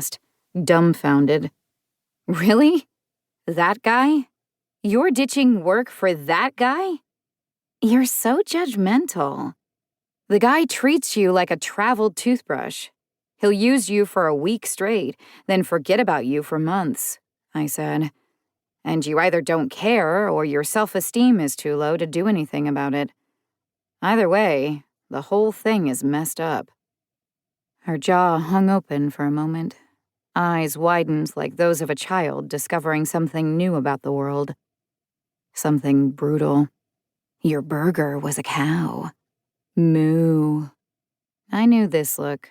asked, dumbfounded. Really? That guy? You're ditching work for that guy? You're so judgmental. The guy treats you like a traveled toothbrush. He'll use you for a week straight, then forget about you for months, I said. And you either don't care or your self-esteem is too low to do anything about it. Either way, the whole thing is messed up. Her jaw hung open for a moment. Eyes widened like those of a child discovering something new about the world. Something brutal. Your burger was a cow. Moo. I knew this look.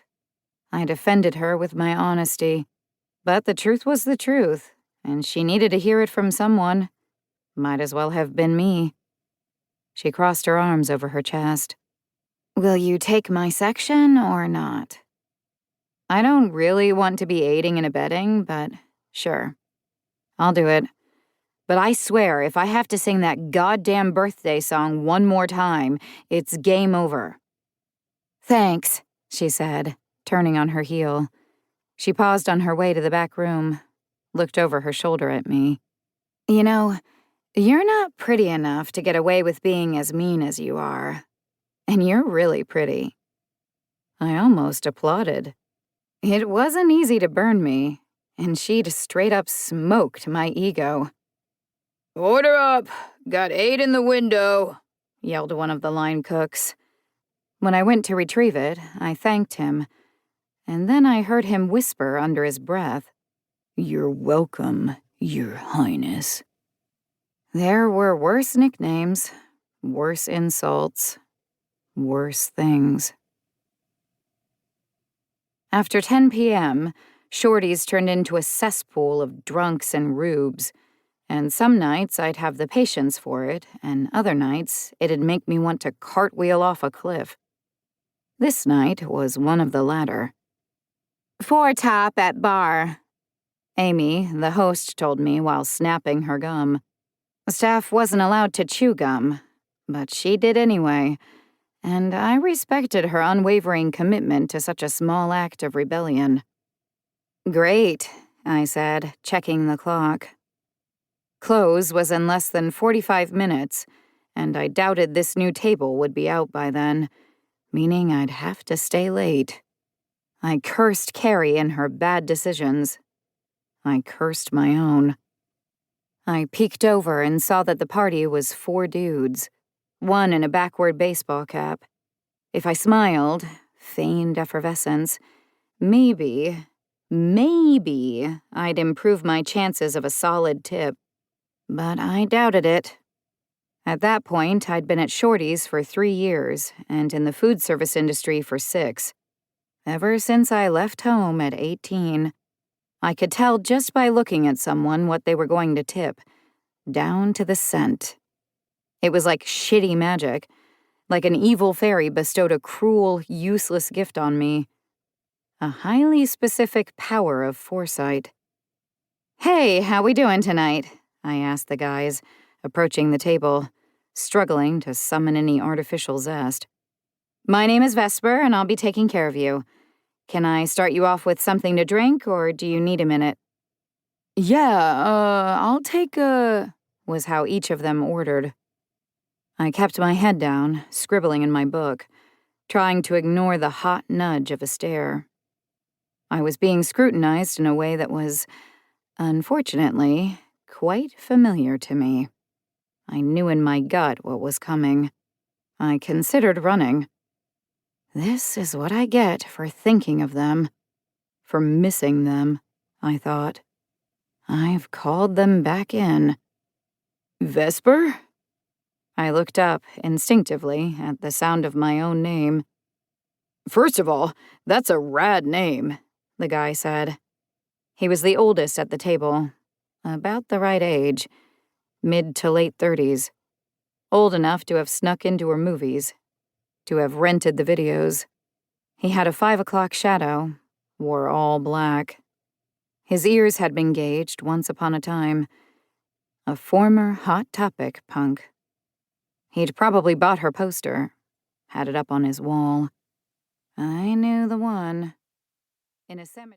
I defended her with my honesty. But the truth was the truth, and she needed to hear it from someone. Might as well have been me. She crossed her arms over her chest. Will you take my section or not? I don't really want to be aiding and abetting, but sure. I'll do it. But I swear, if I have to sing that goddamn birthday song one more time, it's game over. Thanks, she said, turning on her heel. She paused on her way to the back room, looked over her shoulder at me. You know, you're not pretty enough to get away with being as mean as you are. And you're really pretty. I almost applauded. It wasn't easy to burn me, and she'd straight up smoked my ego. Order up! Got 8 in the window, yelled one of the line cooks. When I went to retrieve it, I thanked him, and then I heard him whisper under his breath, You're welcome, Your Highness. There were worse nicknames, worse insults, worse things. After 10 p.m., Shorty's turned into a cesspool of drunks and rubes, and some nights I'd have the patience for it, and other nights it'd make me want to cartwheel off a cliff. This night was one of the latter. 4 top at bar, Amy, the host, told me while snapping her gum. Staff wasn't allowed to chew gum, but she did anyway, and I respected her unwavering commitment to such a small act of rebellion. Great, I said, checking the clock. Close was in less than 45 minutes, and I doubted this new table would be out by then, meaning I'd have to stay late. I cursed Carrie and her bad decisions. I cursed my own. I peeked over and saw that the party was 4 dudes, one in a backward baseball cap. If I smiled, feigned effervescence, maybe I'd improve my chances of a solid tip. But I doubted it. At that point, I'd been at Shorty's for 3 years and in the food service industry for 6. Ever since I left home at 18, I could tell just by looking at someone what they were going to tip, down to the cent. It was like shitty magic, like an evil fairy bestowed a cruel, useless gift on me. A highly specific power of foresight. Hey, how we doing tonight? I asked the guys, approaching the table, struggling to summon any artificial zest. My name is Vesper, and I'll be taking care of you. Can I start you off with something to drink, or do you need a minute? Yeah, I'll take a... was how each of them ordered. I kept my head down, scribbling in my book, trying to ignore the hot nudge of a stare. I was being scrutinized in a way that was, unfortunately, quite familiar to me. I knew in my gut what was coming. I considered running. This is what I get for thinking of them, for missing them, I thought. I've called them back in. Vesper? I looked up instinctively at the sound of my own name. First of all, that's a rad name, the guy said. He was the oldest at the table, about the right age, mid to late 30s, old enough to have snuck into her movies, to have rented the videos. He had a 5 o'clock shadow, wore all black. His ears had been gauged once upon a time. A former Hot Topic punk. He'd probably bought her poster, had it up on his wall. I knew the one. In a cemetery.